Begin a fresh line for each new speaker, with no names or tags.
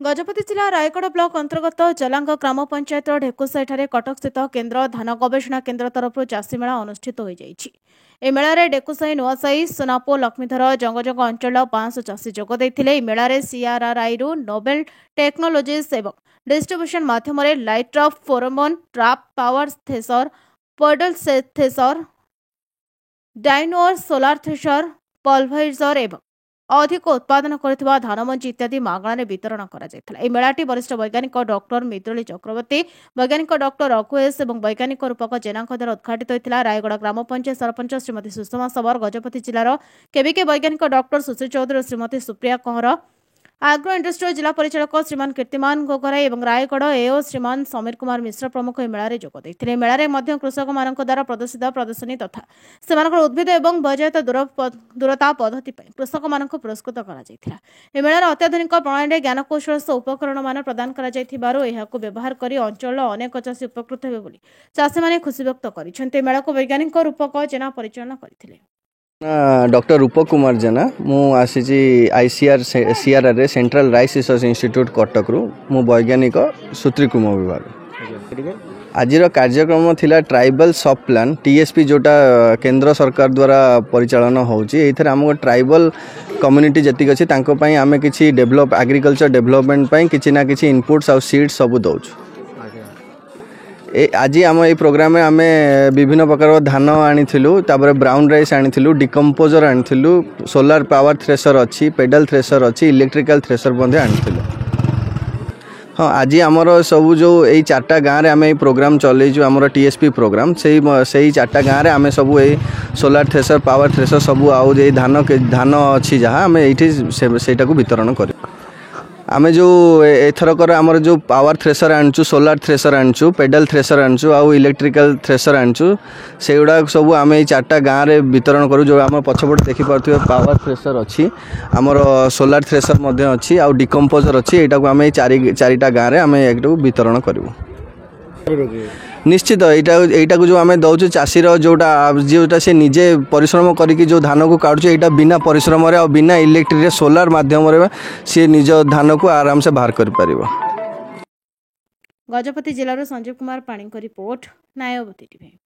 गजपति जिला रायगढ़ ब्लॉक अंतर्गत जलांग ग्राम पंचायत ढेकुसाईठारे कटक स्थित केन्द्र धान गवेषणा केन्द्र तरफ चाषी मेला अनुष्ठित हो मेलार डेकुसाई नुआसाई सोनापो लक्ष्मीधर जंगजंग अंचल 500 चाषी जोगदे मेलार सीआरआरआई नोबेल टेक्नोलोजीज एवं डिस्ट्रीब्यूशन माध्यम light of pheromone trap power thresher pedal thresher डाइनोर सोलार थ्रेसर पल्भराइजर एवं अधिक उत्पादन करुवा धान मंजी इत्यादि मागणारे वितरण कर मेलाटी वरिष्ठ वैज्ञानिक डॉक्टर मित्रोली चक्रवर्ती वैज्ञानिक डॉक्टर रघुएस और वैज्ञानिक रूपक जेनाଙ୍କ द्वारा उद्घाटित होता। रायगढ़ ग्राम पंचायत सरपंच श्रीमती सुषमा सबर, गजपति जिलार केविके वैज्ञानिक डॉक्टर सुश्री चौधरी, श्रीमती सुप्रिया कंहर, आग्रो इंडस्ट्री जिला परिचालक श्रीमान कीर्तिमान गोगराई और रायगढ़ एओ श्रीमान समीर कुमार मिश्र प्रमुख मेलारे जोगदे। मेलारे मध्य कृषक मान द्वारा प्रदर्शित प्रदर्शनी तथा सेमानकर उद्भिद और बजायत दूरता पद्धति कृषक मान पुरस्कृत कर मेलार अत्याधुनिक प्रणाली ज्ञानकौशल उपकरण मान प्रदान कर व्यवहार कर अंचल अनेक चाषी उपकृत होते चाषी मैंने खुशी व्यक्त कर मेला को वैज्ञानिक रूपक जेना परिचालना करते।
डॉक्टर रूपक कुमार जेना मु आसी CRR central rice research institute Cuttack रु मु वैज्ञानिक सूत्रीकुम विभाग। आज कार्यक्रम थिला ट्राइबल सब प्लान टीएसपी जोटा केंद्र सरकार द्वारा परिचालन होउची। एथर हमको ट्राइबल कम्युनिटी जतिक अछि तांको पई आमे किछि डेवलप एग्रीकल्चर डेवलपमेंट पई किछि ना किछि इनपुट्स और सीड्स सब दउछु। आज आम ये प्रोग्राम में आम विभिन्न प्रकार धान आनीलु, ब्राउन राइस आनीलु, डिकम्पोजर आनीलु, सोलार पावर थ्रेसर अच्छी, पेडल थ्रेसर अच्छी, इलेक्ट्रिकल थ्रेसर आनीलु। हाँ, आज आमर सब जो यही 4टा गाँव में आम ये प्रोग्राम चलैचु आमर टीएसपी प्रोग्राम से 4टा गाँव में आम सब ये सोलार थ्रेसर पावर थ्रेसर सब आउ धान अच्छी जहाँ आम ये वितरण कर आमे जो एथरकर आमर जो पावर थ्रेसर आनचु, सोलार थ्रेसर आनचु, पेडल थ्रेसर आनचु आउ इलेक्ट्रिकल थ्रेसर आनचु से गुड़ा सब आम 4टा गाँव में वितरण करूँ। जो आम पछपटे देखिपे पावर थ्रेसर अच्छी, आमर सोलार थ्रेसर अच्छी आउ डिकम्पोजर अच्छी, यहाँ को आम 4टा गाँव में आम एक वितरण करूँ। निश्चित एटा को जो आम दौचु चाषीर जोटा जोटा से निजे परिश्रम करके जो धान को काटुचे यहाँ बिना परिश्रम और बिना इलेक्ट्रिक सोलार माध्यम सी निज धान को आराम से बाहर कर पारिबो।
गजपति जिलार संजीव कुमार पाणी रिपोर्ट, नायवती टीवी।